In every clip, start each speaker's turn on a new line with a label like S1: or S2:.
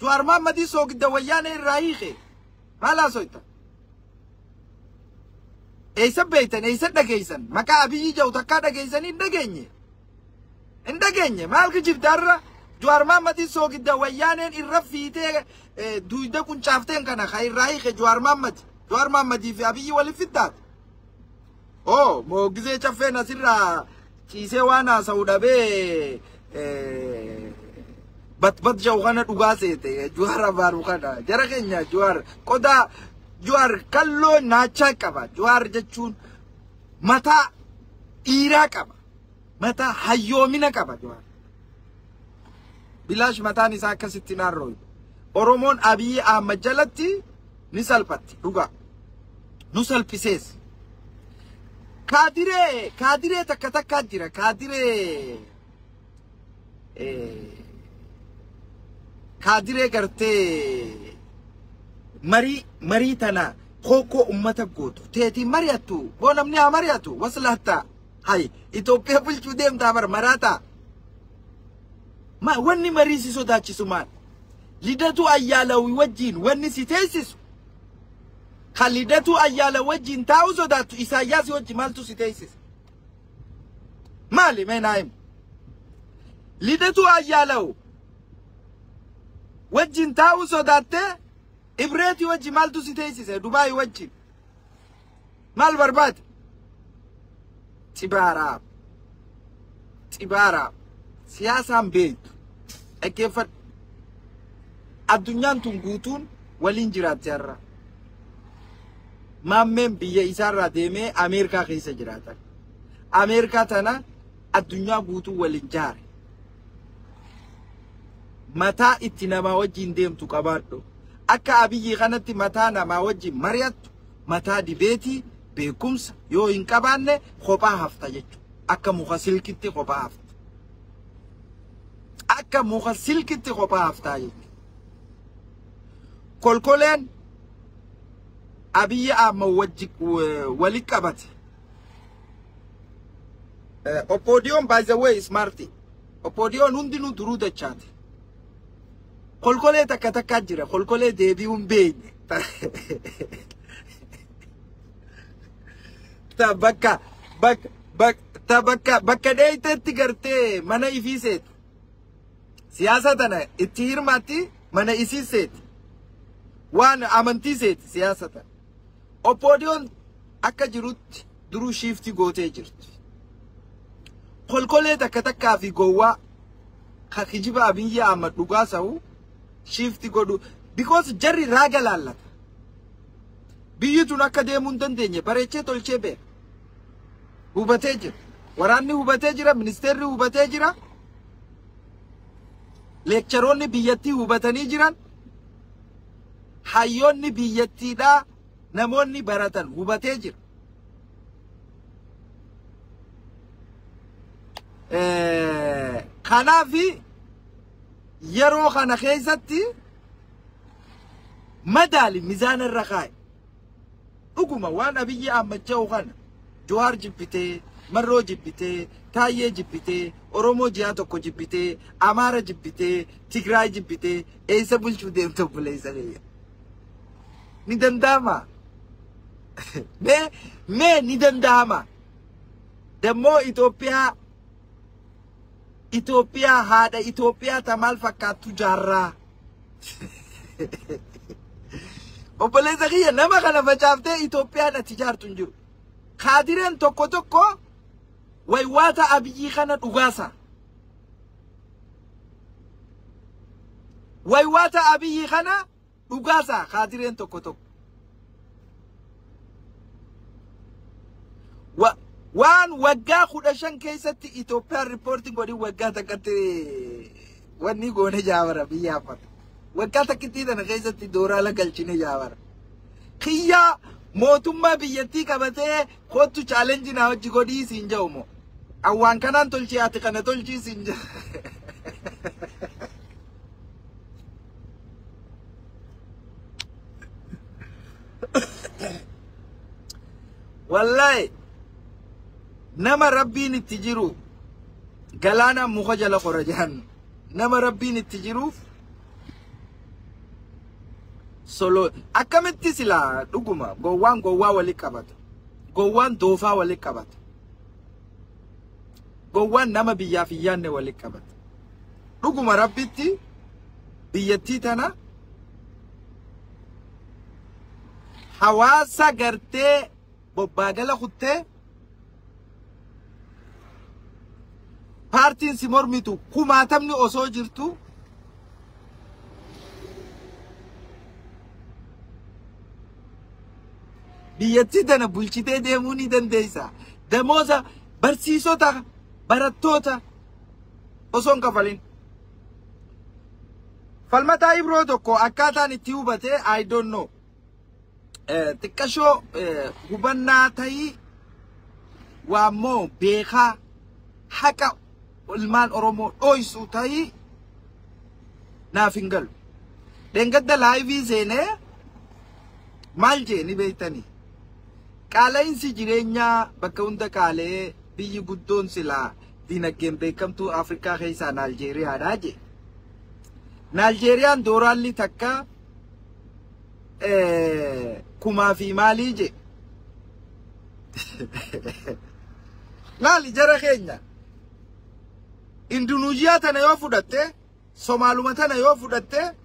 S1: جوار محمد يسوق الدويان الرئيخي ما سويته إيسا بيتن إيسا دقيسن مكا أبي جو تكا دقيسن إن دقيني مالك جيب دارة جوار محمد يسوق الدويان الرفيتي دويدا كن شافتين كان خير رئيخي جوار محمد في أبي ولي في الدار موجزة شافنا سيرا كيسة وانا سودا بي بات جوهنا دوغاسة جوار باروكانا جركنيا جوار كودا جوار كلو ناتشا كبا جوار جتشون متا إيرا كبا متا حيومينا كبا جوار بلاش متا نساك ستينار روي أورومون أبي مجلتي نسال باتي دوغا نسال بيسيس كاديري تكتا كاديرا كاديري كرتي مري تنا كوكو أمتا قوتو تيتي مرياتو بونمني مرياتو وصلتا هاي إتوبيا بلچو ديم تامر مراتا ما وني مريسي سوداتي سمان لدتو أيالوي وجين وني سيتيسيسو خالدتو أيالا وجين تاوزو داتو إساياسي وجي مالتو سيتيسيس مالي ما نايم لدتو أيالو وجين تاوزو داتي إبريتي وجي مالتو سيتيسيس دبي وجين مال برباد تبارا سياسة بيت أكيفت الدنيا تنقوتون والإنجرات جرى مامن بيا إسارة ديمه أمريكا خيسة جراتا أمريكا تنا الدنيا بوتو والإنجار متى اتنما وجين ديم تكبارو أكا أبيجي خانتي متى نما وجي مريات متى دي بيتي بيكمس يو إنكبانة خوبا هفتا جيجو أكا مخاسل كنتي خوبا هفتا أكا مخاسل كنتي خوبا هفتا جيجو كولين أبي أما وجهك ولكبت. Opodion by the way is smarty. Opodion undi nu duru the chat. Kolkole takata kajira. Kolkole debi umbein. Tabaka bakka deite tigarte mana ifiset. Siyasa tana itir mati mana isiset. Wan amantiset siyasa tana. Opodion akka jirut duru shifti gote jirt. Kolkole takataka fi gowa kakijiba abiyya amad dugasawu shifti godu because jarri raga lalata. Biyyitun akka deemuun dandeenye bareechee tolchee beeka. Hubatee jira. Waraanni hubatee jira, ministeerri hubatee jira. Leekcharoonni biyyattii hubatanii jiran. Hayyoonni biyyattiidhaa namoonni baratan hubatee jira. Kanaafi yeroo kana keessatti madaali mizaana irra kaa'e. Dhuguma waan Abiyyi Ahmad kana Jawaar jibbitee, Marroo jibbitee, Taayyee jibbitee, Oromoo ji'a tokko jibbitee, Amaara jibbitee, Tigraay jibbitee, eessa bulchuu deemtu buleessa leeyya. Ni danda'ama. Mee ni danda'ama. Dammoo Itoophiyaa haadha Itoophiyaa tamal fakkaattu jaarraa. Obboleessa kiyya nama kana facaaftee Itoophiyaan ati jaartu hin jiru. Kaadireen tokko waywaata Abiyyi kana dhugaasa. Waywaata Abiyyi kana dhugaasa kaadireen tokko. Waan waggaa 15 keessatti Itoophiyaan reporting godhi waggaa takkatti wanni goone jaawara biyya afat. Waggaa takkitti tana keessatti dooraala galchine jaawara. Kiyya mootummaa biyyattii qabatee kottu challenge na hojii godhii siin ja'umo. Awwaan kanaan tolchee ati kana tolchii siin ja'u. Wallahi nama rabbiin itti jiru galaana muka jala qorajan nama rabbiin itti jiruuf solo akkamitti sila dhuguma gowwaa wali qabatu gowwaan doofaa wali qabatu gowwaan nama biyyaaf iyyaanne wali qabatu dhuguma rabbitti biyyattii tana hawaasa gartee bobbaagala kuttee paartiin si mormitu kumaatamni osoo jirtu biyyattii tana bulchitee deemuu ni dandeessa. Damooza barsiisota barattoota osoon kafalin. Falmataa Ibroo tokko akkaataan itti hubate I don't know. Xiqqashoo hubannaa ta'ii waammoo beekaa haqa ilmaan Oromoo dhoysu ta'ii naaf hin galu. Deengadda laayivii seenee maal jee ni beektanii. Qaala'insi jireenyaa bakka hunda qaalee biyyi guddoon silaa dinagdeen beekamtuu Afrikaa keessaa Naaljeeriyaadhaa jee. Naaljeeriyaan dooraalli takka kumaa fi maalii jee. Laali jara keenya. Indunuuziyaa tana yoo fudhatte, Somaaluma tana yoo fudhatte,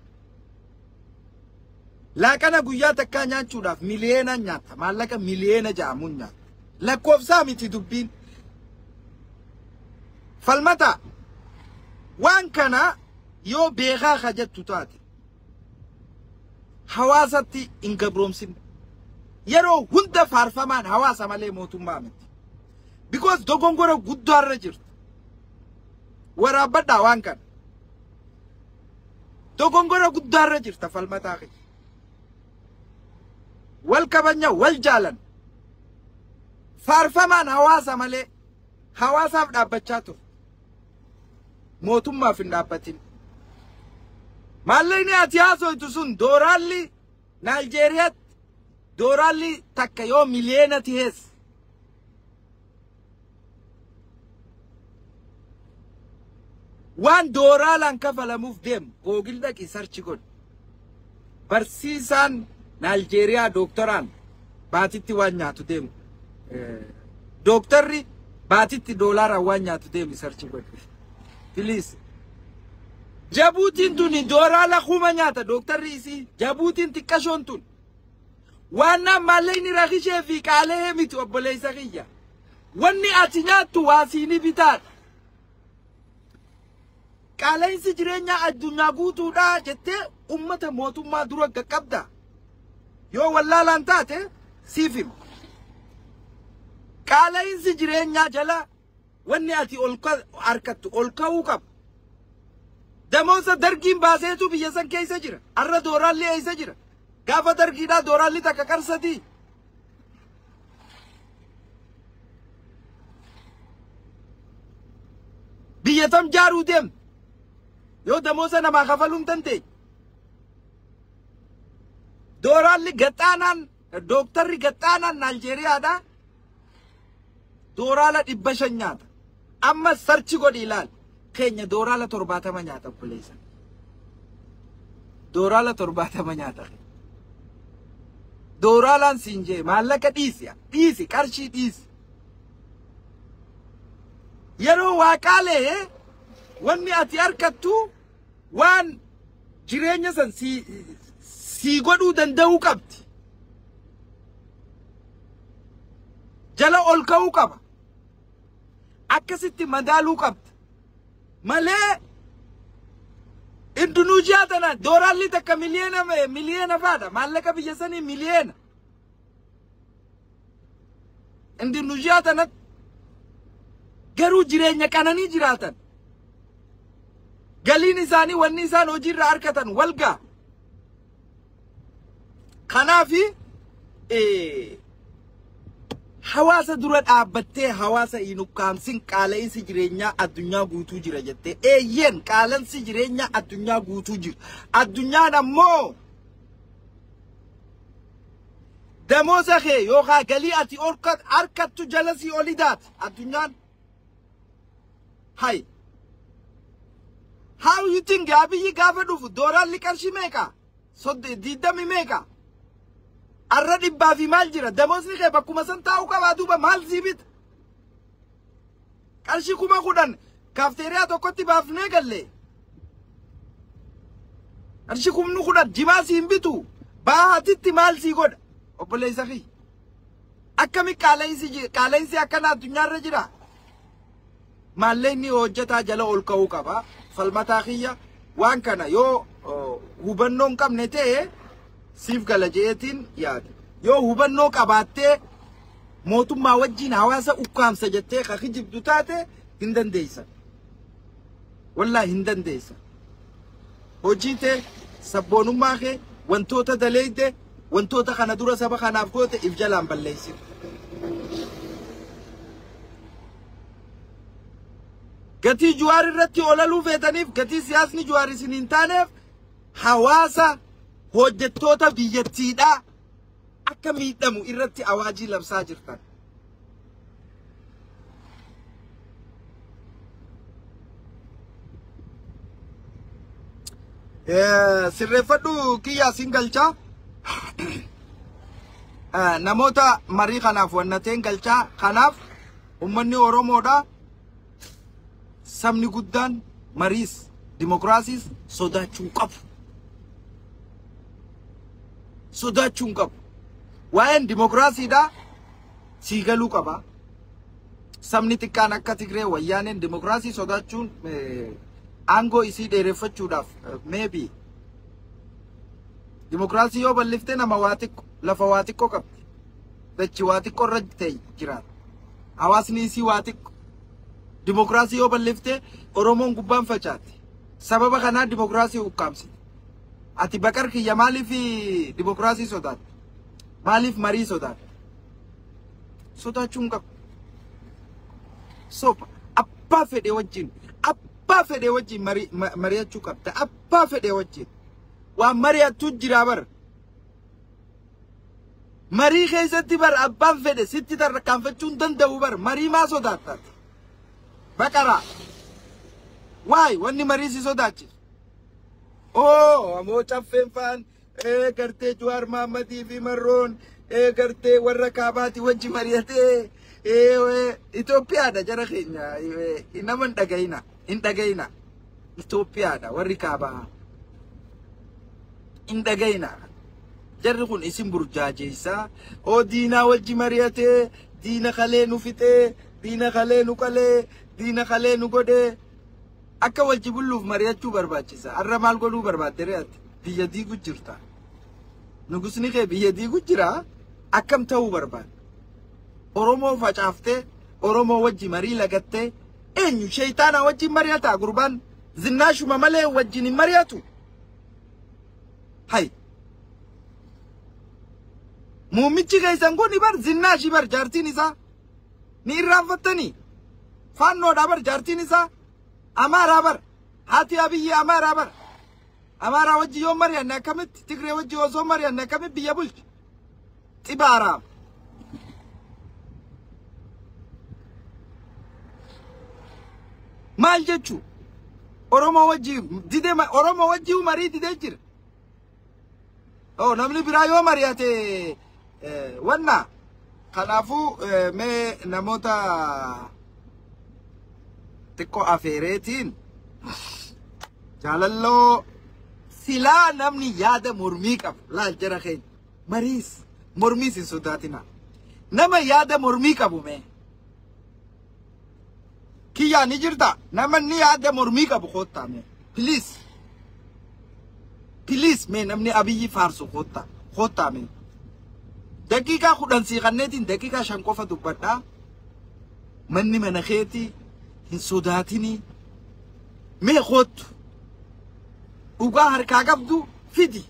S1: laaqana guyyaa takkaa nyaachuudhaaf miliyeena nyaata. Maallaqa miliyeena ja'amuun nyaata. Lakkoofsaa miti dubbiin. Falmata waan kana yoo beekaa hajattu taate hawaasatti hin gabroomsine. Yeroo hunda faarfamaan hawaasa malee mootummaa miti. Because dogongora guddaarra jirtu. Waraabadhaa waan kana. Dogongora guddaarra jirta falmataa keenya. Wal kabanya wal jaalan. Faarfamaan hawaasa malee hawaasaaf dhaabbachaa ture. Mootummaaf hin dhaabbatin. Maalleen ati haasoytu sun dooraalli Naaljeeriyaatti dooraalli takka yoo miliyeena tihees. Waan dooraalaan kafalamuuf deemu Googil dhaqi sarchi godhu. Barsiisaan Naaljeeriyaa doktoraan baatitti waan nyaatu deemu. Doktorri baatitti doolaaraan waan nyaatu deemu sarchi godhu. Please. Jabuutiin tuni dooraala kuma nyaata doktorri isii. Jabuutiin xiqqashoon tun. Waan maalleen rakkishee fi qaalee miti obboleessa kiyya. Wanni ati nyaattu waa siini bitaadha. Qaala'insi jireenyaa addunyaa guutuudha jettee ummata mootummaa dura qaqqabda. Yoo wallaalaan taate siif hima. Qaala'insi jireenyaa jala wanni ati harkattu ol ka'uu qaba. Damoosa dargiin baaseetu biyya san keessa jira. Arra dooraalli eessa jira. Gaafa dargiidhaa dooraalli takka qarsatii. Biyya tam jaaruu deemte. Yoo damoosa namaa kafaluun dandeenye. Dooraalli gaxaanaan doktorri gaxaanaan Naaljeeriyaadhaa dooraala 500 nyaata. Amma sarchi godhi ilaali. Keenya dooraala 70 nyaata obboleessa. Dooraala 70 nyaata. Dooraalaan siin jee maallaqa dhiisi qarshii dhiisi. Yeroo waaqaalee wanni ati harkattu waan jireenya san si godhuu danda'uu qabdi. Jala ol ka'uu qaba. Akkasitti madaaluu qabdi. Malee Indunuuziyaa tana dooraalli takka miliyeena faadha. Maallaqa biyya sanii miliyeena. Indunuuziyaa tana garuu jireenya qananii jiraatan. Galiin isaanii wanni isaan hojiirra harkatan walgaa. Kanaafi hawaasa dura dhaabbattee hawaasa hin ukkaamsin qaala'insi jireenyaa addunyaa guutuu jira jettee eeyyeen qaala'insi jireenyaa addunyaa guutuu jira. Addunyaan ammoo damoosa kee yookaan galii ati harkattu jalasii olidaati addunyaan. Hay How you think Abiy gaafa dhufu dooraan liqarshi meeqa? Diddami meeqa? Arra dhibbaa fi maal jira? Damoosni kee bakkuma san taa'uu qabaa duuba maal siibita? Qarshii 10,000 kaafteeriyaa tokkotti baafnee galle. Qarshii 10,000 jimaa siin bitu. Baatitti maal sii godha? Obboleessa kee. Akkami qaala'insi akkana addunyaarra jira? Maallee inni hojjetaa jala ol ka'uu qaba. Falmataa kiyya waan kana yoo hubannoon qabne ta'e siif gala jeetiin yaada. Yoo hubannoo qabaattee mootummaa wajjin hawaasa ukkaamsa jettee ka kijibdu taate hin dandeessa. Wallahi hin dandeessa. Hojii tee sabboonummaa kee wantoota daleeyde wantoota kana dura saba kanaaf goote if jalaan balleessi. Gatii Jawaar irratti olaluu feetaniif gatii siyaasni Jawaar isin hin taaneef hawaasa hojjettoota biyyattiidhaa akka miidhamu irratti awaajii labsaa jirtan. Sirreeffadhu kiyyaa siin galchaa. Namoota marii kanaaf wannateen galchaa kanaaf ummanni Oromoodhaa sabni guddaan mariis dimokiraasiis sodaachuun qabu. Sodaachuun qabu. Waa'een dimokiraasiidhaa sii galuu qaba. Sabni xiqqaan akka Tigree wayyaaneen dimokiraasii sodaachuun aangoo isii dheereffachuudhaaf maybe dimokiraasii yoo balliftee nama waa xiqqoo lafa waa xiqqoo qabdi. Dachi waa xiqqoo irra ta'e jiraata. Hawaasni isii waa xiqqoo. Dimokiraasii yoo balliftee Oromoon gubbaan facaati. Sababa kanaa dimokiraasii ukkaamsi. Ati Bakar kiyya maaliif dimokiraasii sodaata? Maaliif marii sodaata? Sodaachuun qabu. So abbaa fedhe wajjin mari'achuu qabda. Abbaa fedhe wajjin waan mari'attu jira bar. Marii keessatti bar abbaan fedhe sitti tarkaanfachuun danda'u bar. Marii maa sodaata? Bakara. Why? Wanni marii si sodaachisu? Oh, amoo caffeen faan gartee Jawaar Mahammadii fi Marroon gartee warra kaabaati wajji mari'atee Itoophiyaadha jara keenya nama hin dhagayina. Itoophiyaadha warri kaabaa hin dhagayina. Jarri kun isin burjaajeessaa. Oo diinaa wajji mari'atee diina kalee nu fixee diina kalee nu qalee diina kalee nu godhee akka wajji bulluuf mari'achuu barbaachisa. Arra maal godhuu barbaadde re'atti? Biyya diigu jirta. Nugusni kee biyya diigu jira. Akkam ta'uu barbaadde? Oromoo facaaftee Oromoo wajji marii lagattee eenyu shaytaana wajji mari'ata gurbaan zinnaashuma malee wajjin hin mari'atu. Hay muummichi keessan kun bar zinnaashi bar jaartiin isaa ni irraanfattanii faannoodha bar jaartiin isaa Amaaraa bar haati Abiyyi Amaaraa bar Amaaraa wajji yoo mari'anne akkamitti Tigree wajji osoo mari'anne akkamitti biyya bulchi xibaaraa. Maal jechuun Oromoo wajji marii didee jira. Oh namni biraa yoo mari'ate wanna kanaafuu mee namoota xiqqoo afeereetiin jaalalloo silaa namni yaada mormii qabu laal jara keenya mariis mormiis hin sodaatina. Nama yaada mormii qabu mee kiyyaa ni jirta namni yaada mormii qabu koottaa mee please mee namni Abiyyi faarsu koottaa mee daqiiqaa 10 siiqanneetiin daqiiqaa 5 qofa dubbadhaa. Manni mana keetii hin sodaatini mee koottu dhugaa harkaa qabdu fidi.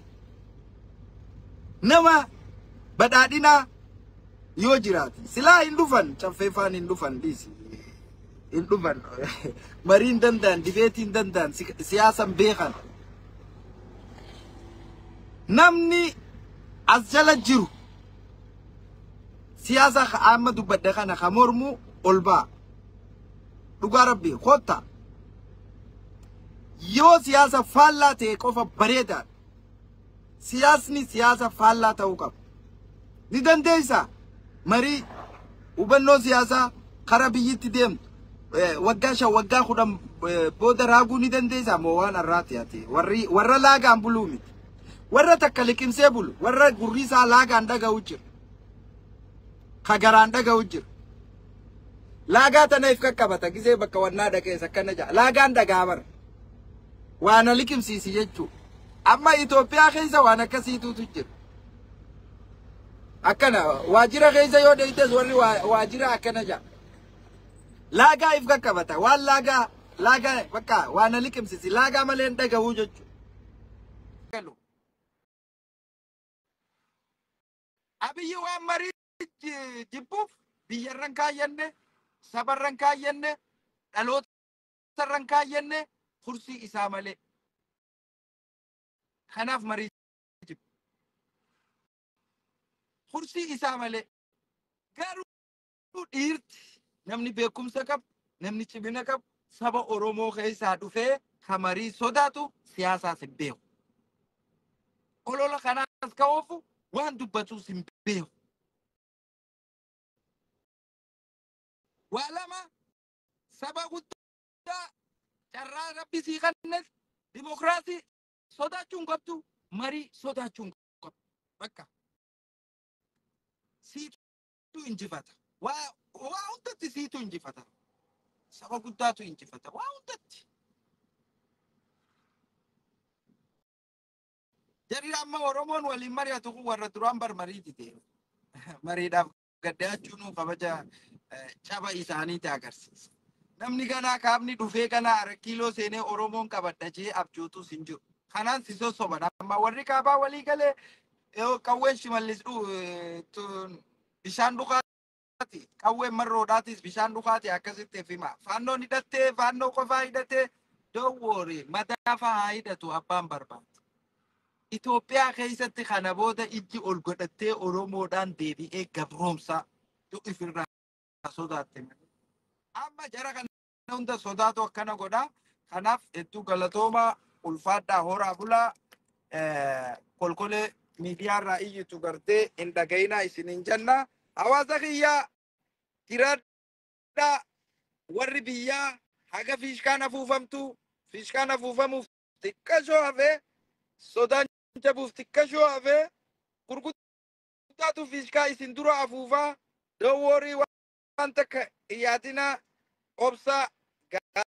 S1: Nama badhaadhinaa yoo jiraate silaa hin dhufan caffeefaan hin dhufan dhiisi hin dhufan mariin danda'an dibeetiin danda'an siyaasan beekan. Namni as jala jiru siyaasa amma dubbadde kana ka mormu ol baa dhugaa rabbii kotta yoo siyaasa faallaa ta'e qofa bareedaa siyaasni siyaasa faallaa ta'uu qaba ni dandeessa marii hubannoo siyaasaa karaa biyyitti deemtu waggaa kudhan booda raaguu ni dandeessa moo waan arraati ati warra laagaan buluu miti warra takka liqimsee bulu warra gurrisaa laagaan dhaga'u jira kagaraan dhaga'u jira laagaa tana if qaqqabata gisee bakka wannaa dhaqeessa akkana jaa laagaan dhagaa bara waan liqimsiisi jechuudha amma Itoophiyaa keessa waan akkasiitutu jira akkana waajira keessa yoo deeytes warri waajira akkana jaa laagaa if qaqqabata waan laagaa bakka waan liqimsiisi laagaa malee dhaga'u jechuudha abiyyi waan marii jibbuuf biyyarran kaayyanne sabarran kaayyanne dhalootarran kaayyanne kursii isaa malee kanaaf marii jibbu kursii isaa malee garuu dhiirti namni beekumsa qabu namni cimina qabu saba Oromoo keessaa dhufee kamarii sodaatu siyaasaas hin beeku olola kanaas ka'oofu waan dubbatuus hin beeku walama saba guddaa carraa rabbi sii kennes dimokiraasii sodaachuun qabdu marii sodaachuun qabdu bakka siitu injifata waa hundatti siitu injifata saba guddaatu injifata waa hundatti jarri amma Oromoon waliin mari'atu kun warra duraan bar mariiti ta'e mariidhaaf gaddaachuun kabaja caba isaaniiti agarsiisa namni ganaa kaabni dhufee ganaa kiiloo seenee Oromoon qabadhachee abjootu sin jiru kanaan si sosoban amma warri kaabaa walii galee qawween shimallis bishaan dhugaati qawween marroodhaatis bishaan dhugaati akkasitti hima faannoon hidhattee faannoo qofaa hidhattee don't worry mataa fa'aa hidhatu abbaan barbaada Itoophiyaa keessatti kana booda ijji ol godhattee Oromoodhaan deebi'ee gabroomsa ifirraa sodaatte amma jara kana hunda sodaatu akkana godha kanaaf hedduu galatooma ulfaadhaa horaa bulaa kolkolee miidiyaarraa iyyitu gartee hin dhagayinaa isiniin jenna hawaasa kiyyaa jiraadhaa warri biyyaa haga fiishkaan afuufamuuf xiqqashoo hafee sodaan jabuuf xiqqashoo hafee gurguddaatu fiishkaa isin dura afuufaa don't worry waan takka yaadina obsa